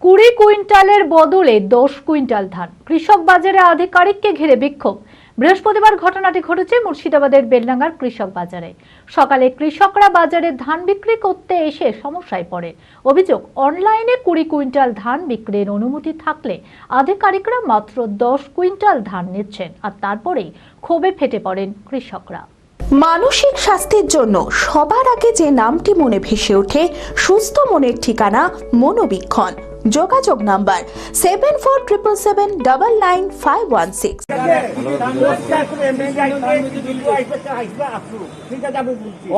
20 কুইন্টালের বদলে 10 কুইন্টাল ধান। কৃষক বাজারে আধিকারিককে ঘিরে বিক্ষোভ। বৃহস্পতিবার ঘটনাটি ঘটেছে মুর্শিদাবাদের বেলডাঙ্গার কৃষক বাজারে। সকালে কৃষকরা বাজারে ধান বিক্রি করতে এসে সমস্যায় পড়ে। অভিযোগ, অনলাইনে 20 কুইন্টাল ধান বিক্রির অনুমতি থাকলে আধিকারিকরা মাত্র 10 কুইন্টাল ধান নিচ্ছেন, আর তারপরেই ক্ষোভে ফেটে পড়েন কৃষকরা। মানসিক স্বাস্থ্যের জন্য সবার আগে যে নামটি মনে ভেসে ওঠে, সুস্থ মনের ঠিকানা মনোবীক্ষণ। যোগাযোগ নাম্বার 7477799516।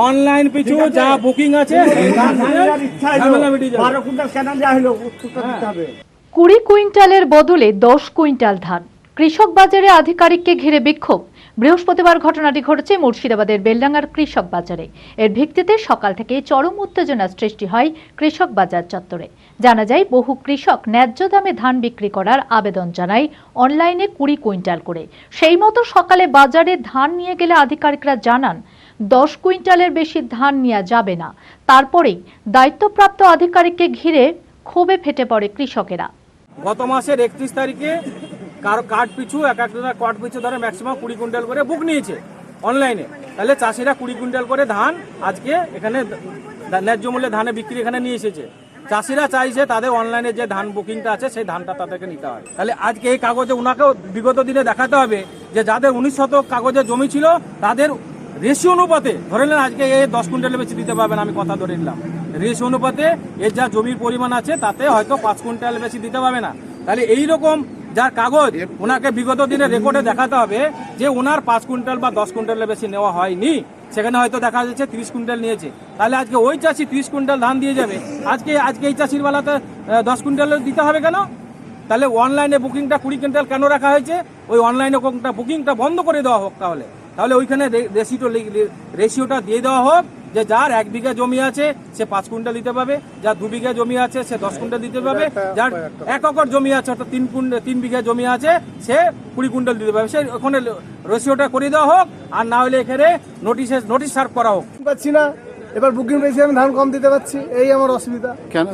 অনলাइन पिछू जहाँ बुकिंग আছে 20 কুইন্টালের বদলে 10 কুইন্টাল ধান। কৃষক বাজারে আধিকারিককে ঘিরে বিক্ষোভ। বৃহস্পতিবার ঘটনাটি ঘটেছে মুর্শিদাবাদের বেলডাঙ্গার কৃষক বাজারে। এর ভিত্তিতে সকাল থেকে চরম উত্তেজনার সৃষ্টি হয় কৃষক বাজার চত্বরে। জানা যায়, বহু কৃষক ন্যায্য দামে ধান বিক্রি করার আবেদন জানায় অনলাইনে 20 কুইন্টাল করে। সেই মতো সকালে বাজারে ধান নিয়ে গেলে আধিকারিকরা জানান 10 কুইন্টালের বেশি ধান নেওয়া যাবে না। তারপরেই দায়িত্বপ্রাপ্ত আধিকারিককে ঘিরে ক্ষোভে ফেটে পড়ে কৃষকেরা। গত মাসের 31 তারিখে কারো কার্ড পিছু এক একজনের কার্ড পিছু ধরে ম্যাক্সিমাম 20 কুইন্টাল করে বুক নিয়েছে অনলাইনে। তাহলে চাষিরা 20 কুইন্টাল করে ধান আজকে এখানে ন্যায্য মূল্যে ধানে বিক্রি এখানে নিয়ে এসেছে। চাষিরা চাইছে তাদের অনলাইনে যে ধান বুকিংটা আছে সেই ধানটা তাদেরকে নিতে হয়। তাহলে আজকে এই কাগজে ওনাকেও বিগত দিনে দেখাতে হবে যে যাদের 19 শতক কাগজে জমি ছিল তাদের রেশিও অনুপাতে ধরে নেন আজকে এই 10 কুইন্টালের বেশি দিতে পারবেন, আমি কথা ধরে নিলাম। রেশিও অনুপাতে এর যা জমির পরিমাণ আছে তাতে হয়তো 5 কুইন্টাল বেশি দিতে পারবে না। তাহলে এইরকম যার কাগজ ওনাকে বিগত দিনে রেকর্ডে দেখাতে হবে যে ওনার 5 কুইন্টাল বা 10 কুইন্টালের বেশি নেওয়া হয়নি, সেখানে হয়তো দেখা যাচ্ছে 30 কুইন্টাল নিয়েছে। তাহলে আজকে ওই চাষি 30 কুইন্টাল ধান দিয়ে যাবে, আজকে এই চাষির বেলাতে 10 কুইন্টাল দিতে হবে কেন? তাহলে অনলাইনে বুকিংটা 20 কুইন্টাল কেন রাখা হয়েছে? ওই অনলাইনে বুকিংটা বন্ধ করে দেওয়া হোক। তাহলে ওইখানে রেশিওটা দিয়ে দেওয়া হোক যে যার 1 বিঘা জমি আছে সে 5 কুইন্টাল দিতে পারবে, যার 2 বিঘা জমি আছে সে 10 কুইন্টাল দিতে পারবে, যার 1 একর জমি আছে অর্থাৎ 3 বিঘা জমি আছে সে 20 কুইন্টাল দিতে পারবে। সে ওখানে রেশিওটা করে দেওয়া হোক, আর না হলে এখানে নোটিশ সার্ভ করা হোক। পাচ্ছি না, এবার বুকিং পেয়েছি, আমি ধান কম দিতে পারছি, এই আমার অসুবিধা। কেন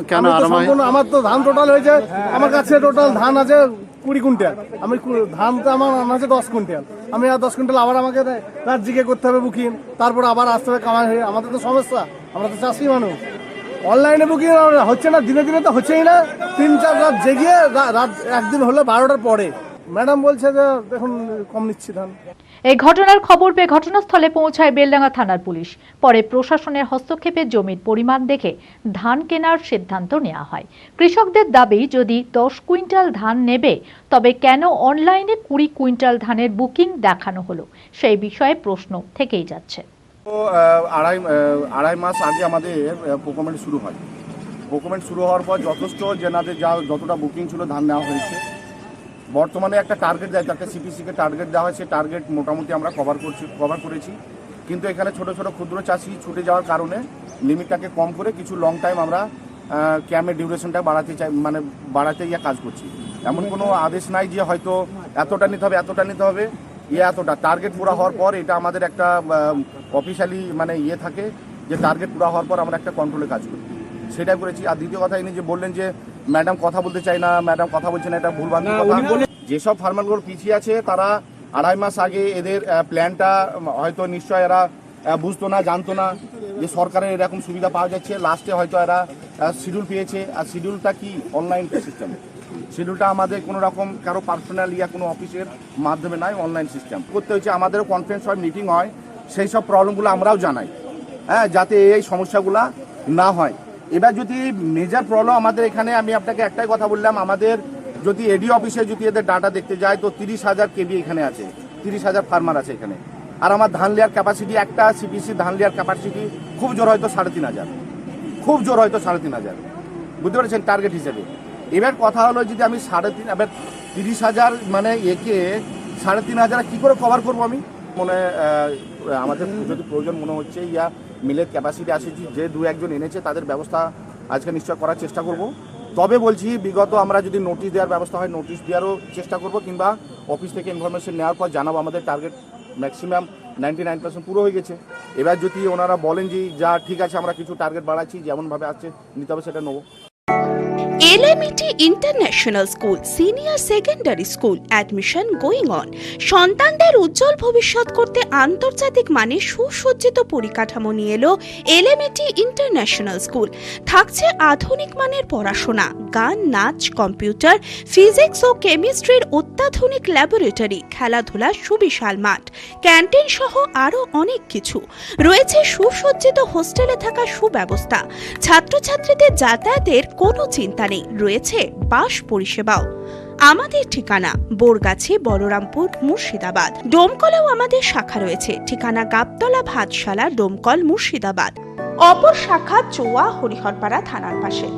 আমার তো ধান টোটাল হয়েছে, আমার কাছে টোটাল ধান আছে 20 কুইন্টাল, আমি ধান তো আমার আছে 10 কুইন্টাল, আমি আর 10 কুইন্টাল আবার আমাকে রাজ্যকে করতে হবে বুকিং, তারপর আবার আসতে হবে কামাই হয়ে। আমাদের তো সমস্যা, আমরা তো চাষি মানুষ। অনলাইনে বুকিং হচ্ছে না, দিনে দিনে তো হচ্ছেই না। 3-4 রাত জেগিয়ে রাত একদিন হলো 12টার পরে ম্যাডাম বলছে যে দেখুন কম নিচ্ছি ধান। এই ঘটনার খবর পেয়ে ঘটনাস্থলে পৌঁছায় বেলডাঙ্গা থানার পুলিশ। পরে প্রশাসনের হস্তক্ষেপে জমির পরিমাণ দেখে ধান কেনার সিদ্ধান্ত নেওয়া হয়। কৃষকদের দাবি, যদি 10 কুইন্টাল ধান নেবে তবে কেন অনলাইনে 20 কুইন্টাল ধানের বুকিং দেখানো হলো, সেই বিষয়ে প্রশ্ন থেকেই যাচ্ছে। আড়াই মাস আগে আমাদের প্রোকুরমেন্ট শুরু হয়। প্রোকুরমেন্ট শুরু হওয়ার পর যথেষ্ট যেনাদের যতটা বুকিং ছিল ধান নেওয়া হয়েছে। বর্তমানে একটা টার্গেট দেয়, একটা সিপিসিকে টার্গেট দেওয়া হয়, সেই টার্গেট মোটামুটি আমরা কভার করেছি। কিন্তু এখানে ছোট ছোট ক্ষুদ্র চাষি ছুটে যাওয়ার কারণে লিমিটটাকে কম করে কিছু লং টাইম আমরা ক্যাম্পের ডিউরেশনটা বাড়াতে গিয়ে কাজ করছি। এমন কোনো আদেশ নাই যে হয়তো এতটা নিতে হবে এতটা। টার্গেট পুরো হওয়ার পর এটা আমাদের একটা অফিসিয়ালি থাকে যে টার্গেট পুরো হওয়ার পর আমরা একটা কন্ট্রোলে কাজ করি, সেটা করেছি। আর দ্বিতীয় কথা, ইনি যে বললেন যে ম্যাডাম কথা বলতে চাই না, ম্যাডাম কথা বলছে না, এটা ভুলভাল কথা। যেসব ফার্মারগুলো পিছিয়ে আছে তারা আড়াই মাস আগে এদের প্ল্যানটা হয়তো নিশ্চয় এরা বুঝতো না, জানতো না যে সরকারের এরকম সুবিধা পাওয়া যাচ্ছে। লাস্টে হয়তো এরা শিডিউল পেয়েছে, আর শিডিউলটা কি অনলাইন সিস্টেম। শিডিউলটা আমাদের কোনো রকম কারো পার্সোনাল কোনো অফিসের মাধ্যমে নয়, অনলাইন সিস্টেম করতে হয়েছে। আমাদেরও কনফারেন্স হয়, মিটিং হয়, সেই সব প্রবলেমগুলো আমরাও জানাই, যাতে এই সমস্যাগুলো না হয়। এবার যদি মেজর প্রবলেম আমাদের এখানে, আমি আপনাকে একটাই কথা বললাম, আমাদের যদি এডি অফিসে যদি এদের ডাটা দেখতে যায় তো 30,000 কেবি এখানে আছে, 30,000 ফার্মার আছে এখানে। আর আমার ধান লেয়ার ক্যাপাসিটি, একটা সিপিসি ধান লেয়ার ক্যাপাসিটি খুব জোর হয়তো 3,500, বুঝতে পেরেছেন, টার্গেট হিসেবে। এবার কথা হলো যদি আমি 30,000 একে 3,500 কী করে কভার করবো? আমি আমাদের যদি প্রয়োজন মনে হচ্ছে মিলের ক্যাপাসিটি আছে, যে 2-1 জন এনেছে তাদের ব্যবস্থা আজকে নিশ্চয় করার চেষ্টা করব। তবে বলছি, বিগত আমরা যদি নোটিশ দেওয়ার ব্যবস্থা হয় নোটিশ দেওয়ারও চেষ্টা করব, কিংবা অফিস থেকে ইনফরমেশন নেওয়ার পর জানাবো। আমাদের টার্গেট ম্যাক্সিমাম 99% পুরো হয়ে গেছে। এবার যদি ওনারা বলেন যে যা ঠিক আছে আমরা কিছু টার্গেট বাড়াচ্ছি, যেমনভাবে আছে নিতে হবে সেটা নেবো। LMET international school senior secondary school admission going on. সন্তানদের উজ্জ্বল ভবিষ্যৎ করতে আন্তর্জাতিক মানের সুসজ্জিত পরিকাঠামো নিয়ে এলো এলএমইটি ইন্টারন্যাশনাল স্কুল। থাকছে আধুনিক মানের পড়াশোনা, গান, নাচ, কম্পিউটার, ফিজিক্স ও কেমিস্ট্রির অত্যাধুনিক ল্যাবরেটরি, খেলাধুলার সুবিশাল মাঠ, ক্যান্টিন সহ আরও অনেক কিছু। রয়েছে সুসজ্জিত হোস্টেলে থাকার সুব্যবস্থা। ছাত্রছাত্রীদের যাতায়াতের কোনো চিন্তা নেই, রয়েছে বাস পরিষেবাও। আমাদের ঠিকানা বোরগাছি, বলরামপুর, মুর্শিদাবাদ। ডোমকলেও আমাদের শাখা রয়েছে, ঠিকানা গাবতলা, ভাতশালা, ডোমকল, মুর্শিদাবাদ। অপর শাখা চোয়া, হরিহরপাড়া থানার পাশে।